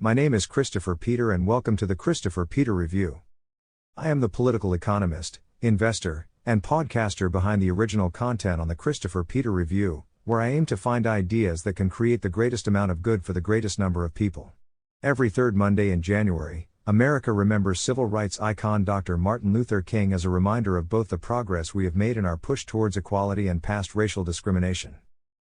My name is Christopher Peter and welcome to the Christopher Peter Review. I am the political economist, investor, and podcaster behind the original content on the Christopher Peter Review, where I aim to find ideas that can create the greatest amount of good for the greatest number of people. Every third Monday in January, America remembers civil rights icon Dr. Martin Luther King as a reminder of both the progress we have made in our push towards equality and past racial discrimination.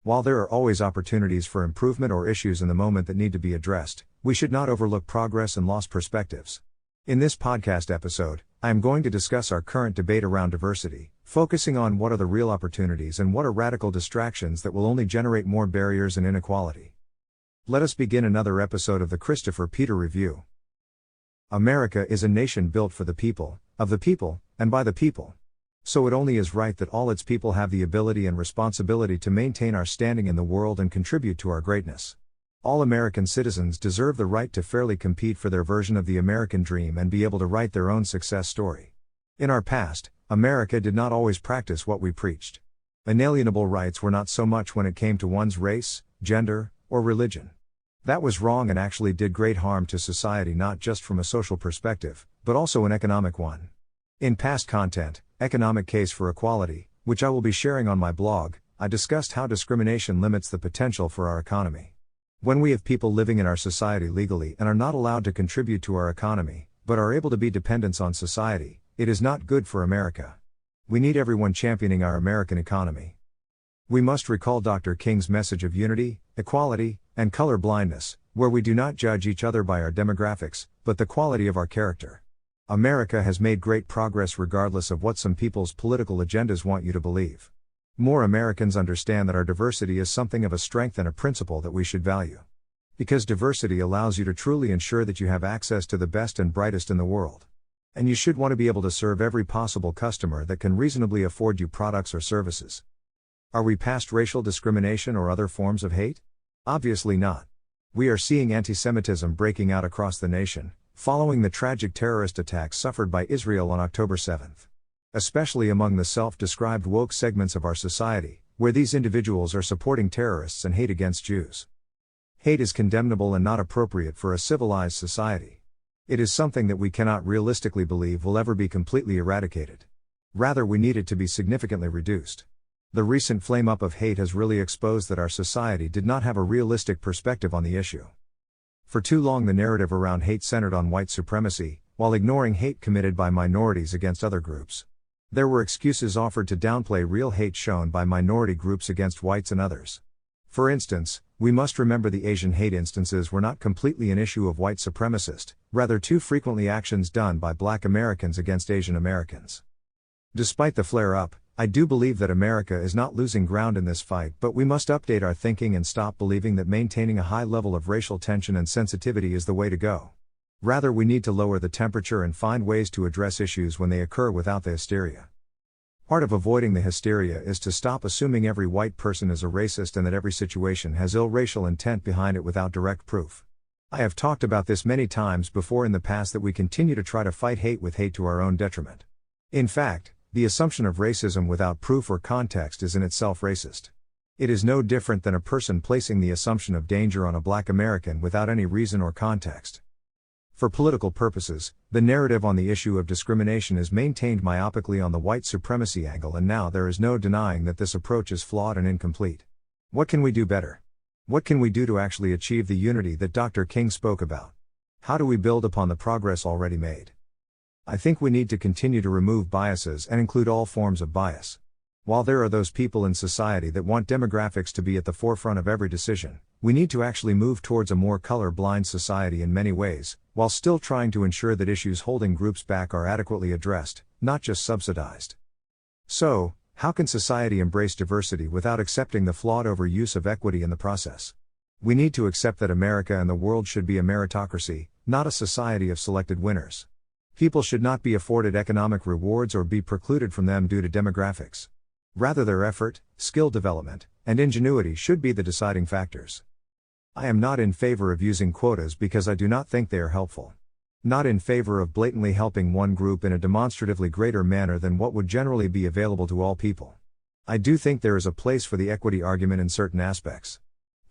While there are always opportunities for improvement or issues in the moment that need to be addressed, we should not overlook progress and lost perspectives. In this podcast episode, I am going to discuss our current debate around diversity, focusing on what are the real opportunities and what are radical distractions that will only generate more barriers and inequality. Let us begin another episode of the Christopher Peter Review. America is a nation built for the people, of the people, and by the people. So it only is right that all its people have the ability and responsibility to maintain our standing in the world and contribute to our greatness. All American citizens deserve the right to fairly compete for their version of the American dream and be able to write their own success story. In our past, America did not always practice what we preached. Inalienable rights were not so much when it came to one's race, gender, or religion. That was wrong and actually did great harm to society, not just from a social perspective, but also an economic one. In past content, Economic Case for Equality, which I will be sharing on my blog, I discussed how discrimination limits the potential for our economy. When we have people living in our society legally and are not allowed to contribute to our economy, but are able to be dependents on society, it is not good for America. We need everyone championing our American economy. We must recall Dr. King's message of unity, equality, and color blindness, where we do not judge each other by our demographics, but the quality of our character. America has made great progress regardless of what some people's political agendas want you to believe. More Americans understand that our diversity is something of a strength and a principle that we should value. Because diversity allows you to truly ensure that you have access to the best and brightest in the world. And you should want to be able to serve every possible customer that can reasonably afford you products or services. Are we past racial discrimination or other forms of hate? Obviously not. We are seeing anti-Semitism breaking out across the nation, following the tragic terrorist attacks suffered by Israel on October 7. Especially among the self-described woke segments of our society, where these individuals are supporting terrorists and hate against Jews. Hate is condemnable and not appropriate for a civilized society. It is something that we cannot realistically believe will ever be completely eradicated. Rather, we need it to be significantly reduced. The recent flame-up of hate has really exposed that our society did not have a realistic perspective on the issue. For too long the narrative around hate centered on white supremacy, while ignoring hate committed by minorities against other groups. There were excuses offered to downplay real hate shown by minority groups against whites and others. For instance, we must remember the Asian hate instances were not completely an issue of white supremacists, rather too frequently actions done by Black Americans against Asian Americans. Despite the flare-up, I do believe that America is not losing ground in this fight, but we must update our thinking and stop believing that maintaining a high level of racial tension and sensitivity is the way to go. Rather, we need to lower the temperature and find ways to address issues when they occur without the hysteria. Part of avoiding the hysteria is to stop assuming every white person is a racist and that every situation has ill racial intent behind it without direct proof. I have talked about this many times before in the past that we continue to try to fight hate with hate to our own detriment. In fact, the assumption of racism without proof or context is in itself racist. It is no different than a person placing the assumption of danger on a Black American without any reason or context. For political purposes, the narrative on the issue of discrimination is maintained myopically on the white supremacy angle, and now there is no denying that this approach is flawed and incomplete. What can we do better? What can we do to actually achieve the unity that Dr. King spoke about? How do we build upon the progress already made? I think we need to continue to remove biases and include all forms of bias. While there are those people in society that want demographics to be at the forefront of every decision, we need to actually move towards a more color-blind society in many ways, while still trying to ensure that issues holding groups back are adequately addressed, not just subsidized. So, how can society embrace diversity without accepting the flawed overuse of equity in the process? We need to accept that America and the world should be a meritocracy, not a society of selected winners. People should not be afforded economic rewards or be precluded from them due to demographics. Rather, their effort, skill development, and ingenuity should be the deciding factors. I am not in favor of using quotas because I do not think they are helpful. Not in favor of blatantly helping one group in a demonstratively greater manner than what would generally be available to all people. I do think there is a place for the equity argument in certain aspects.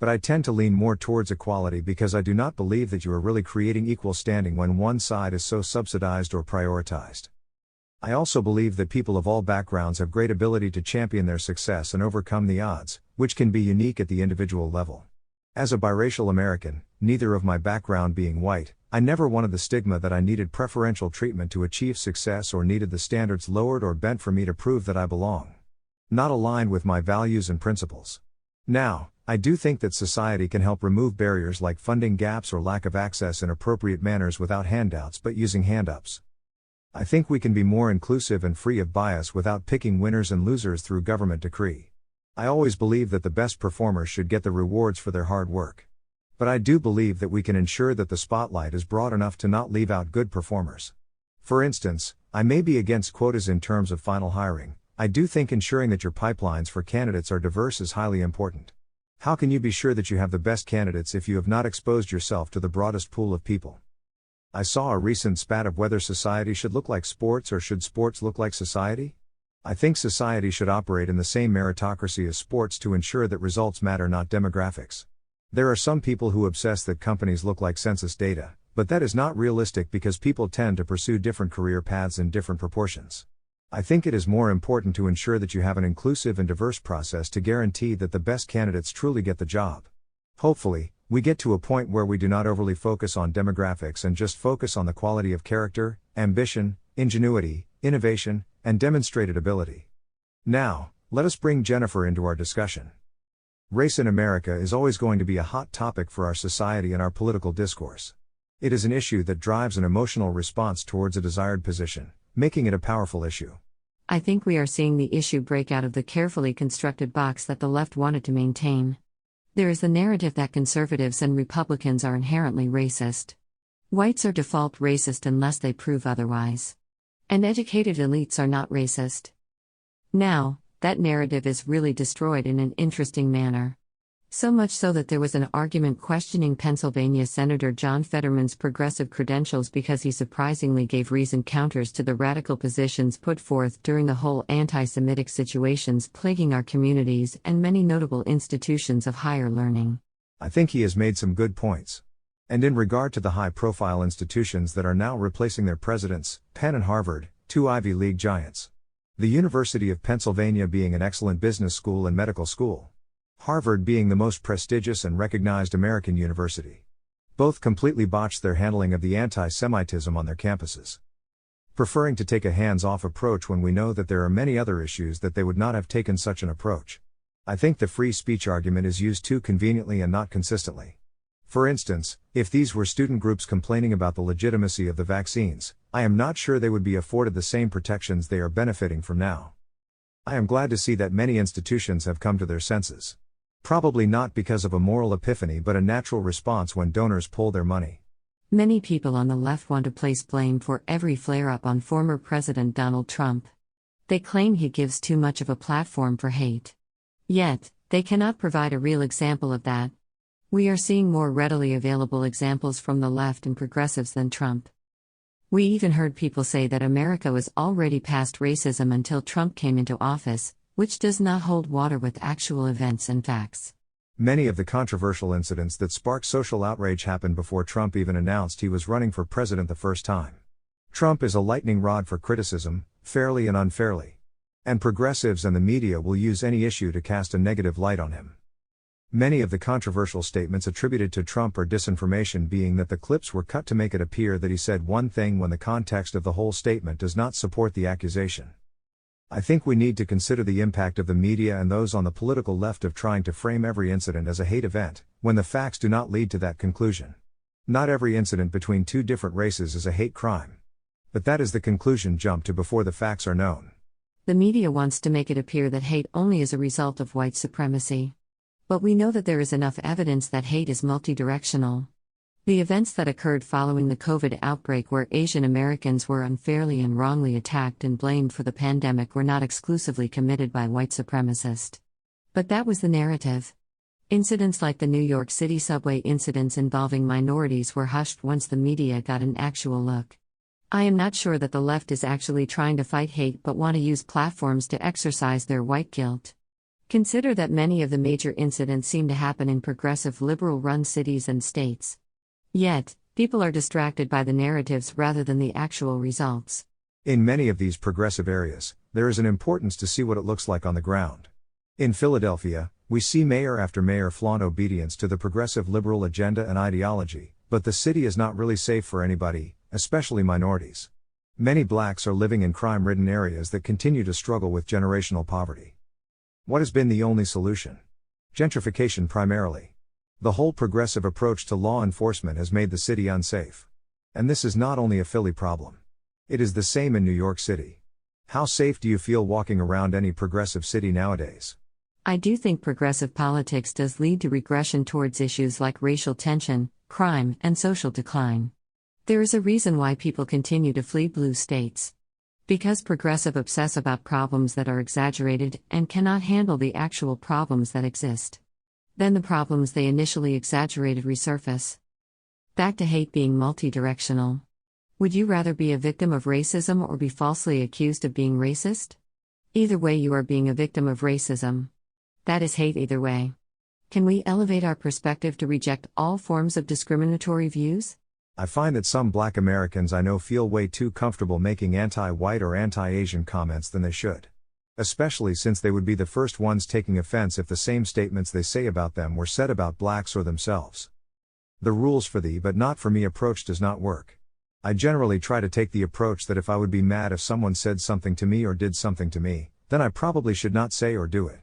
But I tend to lean more towards equality because I do not believe that you are really creating equal standing when one side is so subsidized or prioritized. I also believe that people of all backgrounds have great ability to champion their success and overcome the odds, which can be unique at the individual level. As a biracial American, neither of my background being white, I never wanted the stigma that I needed preferential treatment to achieve success or needed the standards lowered or bent for me to prove that I belong. Not aligned with my values and principles. Now, I do think that society can help remove barriers like funding gaps or lack of access in appropriate manners without handouts but using hand-ups. I think we can be more inclusive and free of bias without picking winners and losers through government decree. I always believe that the best performers should get the rewards for their hard work. But I do believe that we can ensure that the spotlight is broad enough to not leave out good performers. For instance, I may be against quotas in terms of final hiring. I do think ensuring that your pipelines for candidates are diverse is highly important. How can you be sure that you have the best candidates if you have not exposed yourself to the broadest pool of people? I saw a recent spat of whether society should look like sports or should sports look like society? I think society should operate in the same meritocracy as sports to ensure that results matter, not demographics. There are some people who obsess that companies look like census data, but that is not realistic because people tend to pursue different career paths in different proportions. I think it is more important to ensure that you have an inclusive and diverse process to guarantee that the best candidates truly get the job. Hopefully, we get to a point where we do not overly focus on demographics and just focus on the quality of character, ambition, ingenuity, innovation, and demonstrated ability. Now, let us bring Jennifer into our discussion. Race in America is always going to be a hot topic for our society and our political discourse. It is an issue that drives an emotional response towards a desired position, making it a powerful issue. I think we are seeing the issue break out of the carefully constructed box that the left wanted to maintain. There is the narrative that conservatives and Republicans are inherently racist. Whites are default racist unless they prove otherwise. And educated elites are not racist. Now, that narrative is really destroyed in an interesting manner. So much so that there was an argument questioning Pennsylvania Senator John Fetterman's progressive credentials because he surprisingly gave reasoned counters to the radical positions put forth during the whole anti-Semitic situations plaguing our communities and many notable institutions of higher learning. I think he has made some good points. And in regard to the high-profile institutions that are now replacing their presidents, Penn and Harvard, two Ivy League giants. The University of Pennsylvania being an excellent business school and medical school. Harvard being the most prestigious and recognized American university. Both completely botched their handling of the anti-Semitism on their campuses. Preferring to take a hands-off approach when we know that there are many other issues that they would not have taken such an approach. I think the free speech argument is used too conveniently and not consistently. For instance, if these were student groups complaining about the legitimacy of the vaccines, I am not sure they would be afforded the same protections they are benefiting from now. I am glad to see that many institutions have come to their senses. Probably not because of a moral epiphany but a natural response when donors pull their money. Many people on the left want to place blame for every flare-up on former President Donald Trump. They claim he gives too much of a platform for hate. Yet, they cannot provide a real example of that. We are seeing more readily available examples from the left and progressives than Trump. We even heard people say that America was already past racism until Trump came into office, which does not hold water with actual events and facts. Many of the controversial incidents that sparked social outrage happened before Trump even announced he was running for president the first time. Trump is a lightning rod for criticism, fairly and unfairly. And progressives and the media will use any issue to cast a negative light on him. Many of the controversial statements attributed to Trump are disinformation, being that the clips were cut to make it appear that he said one thing when the context of the whole statement does not support the accusation. I think we need to consider the impact of the media and those on the political left of trying to frame every incident as a hate event, when the facts do not lead to that conclusion. Not every incident between two different races is a hate crime. But that is the conclusion jumped to before the facts are known. The media wants to make it appear that hate only is a result of white supremacy. But we know that there is enough evidence that hate is multidirectional. The events that occurred following the COVID outbreak where Asian Americans were unfairly and wrongly attacked and blamed for the pandemic were not exclusively committed by white supremacists. But that was the narrative. Incidents like the New York City subway incidents involving minorities were hushed once the media got an actual look. I am not sure that the left is actually trying to fight hate but want to use platforms to exercise their white guilt. Consider that many of the major incidents seem to happen in progressive liberal-run cities and states. Yet, people are distracted by the narratives rather than the actual results. In many of these progressive areas, there is an importance to see what it looks like on the ground. In Philadelphia, we see mayor after mayor flaunt obedience to the progressive liberal agenda and ideology, but the city is not really safe for anybody, especially minorities. Many blacks are living in crime-ridden areas that continue to struggle with generational poverty. What has been the only solution? Gentrification primarily. The whole progressive approach to law enforcement has made the city unsafe. And this is not only a Philly problem. It is the same in New York City. How safe do you feel walking around any progressive city nowadays? I do think progressive politics does lead to regression towards issues like racial tension, crime, and social decline. There is a reason why people continue to flee blue states. Because progressive obsess about problems that are exaggerated and cannot handle the actual problems that exist. Then the problems they initially exaggerated resurface. Back to hate being multidirectional. Would you rather be a victim of racism or be falsely accused of being racist? Either way, you are being a victim of racism. That is hate either way. Can we elevate our perspective to reject all forms of discriminatory views? I find that some Black Americans I know feel way too comfortable making anti-white or anti-Asian comments than they should. Especially since they would be the first ones taking offense if the same statements they say about them were said about blacks or themselves. The rules for thee but not for me approach does not work. I generally try to take the approach that if I would be mad if someone said something to me or did something to me, then I probably should not say or do it.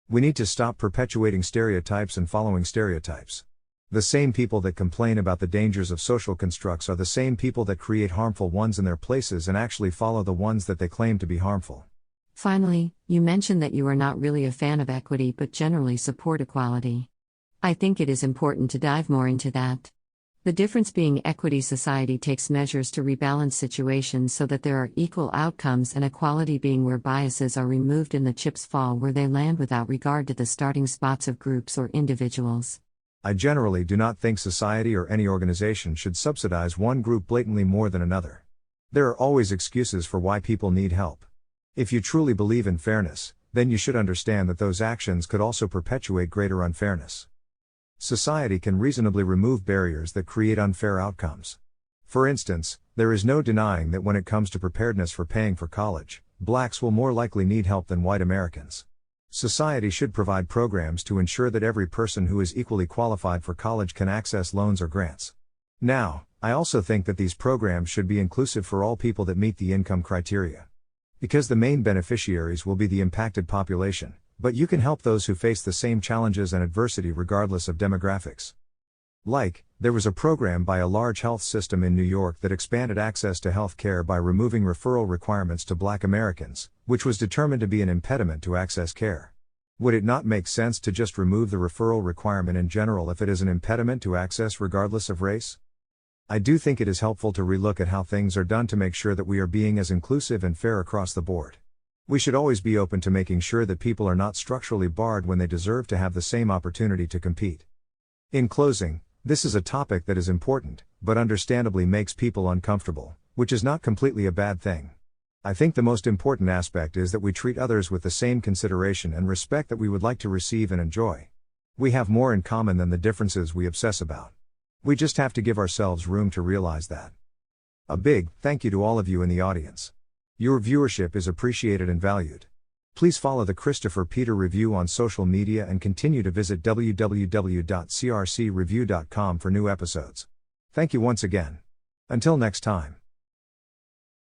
We need to stop perpetuating stereotypes and following stereotypes. The same people that complain about the dangers of social constructs are the same people that create harmful ones in their places and actually follow the ones that they claim to be harmful. Finally, you mentioned that you are not really a fan of equity but generally support equality. I think it is important to dive more into that. The difference being equity society takes measures to rebalance situations so that there are equal outcomes, and equality being where biases are removed and the chips fall where they land without regard to the starting spots of groups or individuals. I generally do not think society or any organization should subsidize one group blatantly more than another. There are always excuses for why people need help. If you truly believe in fairness, then you should understand that those actions could also perpetuate greater unfairness. Society can reasonably remove barriers that create unfair outcomes. For instance, there is no denying that when it comes to preparedness for paying for college, blacks will more likely need help than white Americans. Society should provide programs to ensure that every person who is equally qualified for college can access loans or grants. Now, I also think that these programs should be inclusive for all people that meet the income criteria. Because the main beneficiaries will be the impacted population, but you can help those who face the same challenges and adversity regardless of demographics. There was a program by a large health system in New York that expanded access to health care by removing referral requirements to Black Americans, which was determined to be an impediment to access care. Would it not make sense to just remove the referral requirement in general if it is an impediment to access regardless of race? I do think it is helpful to relook at how things are done to make sure that we are being as inclusive and fair across the board. We should always be open to making sure that people are not structurally barred when they deserve to have the same opportunity to compete. In closing, this is a topic that is important, but understandably makes people uncomfortable, which is not completely a bad thing. I think the most important aspect is that we treat others with the same consideration and respect that we would like to receive and enjoy. We have more in common than the differences we obsess about. We just have to give ourselves room to realize that. A big thank you to all of you in the audience. Your viewership is appreciated and valued. Please follow the Christopher Peter Review on social media and continue to visit www.crcreview.com for new episodes. Thank you once again. Until next time.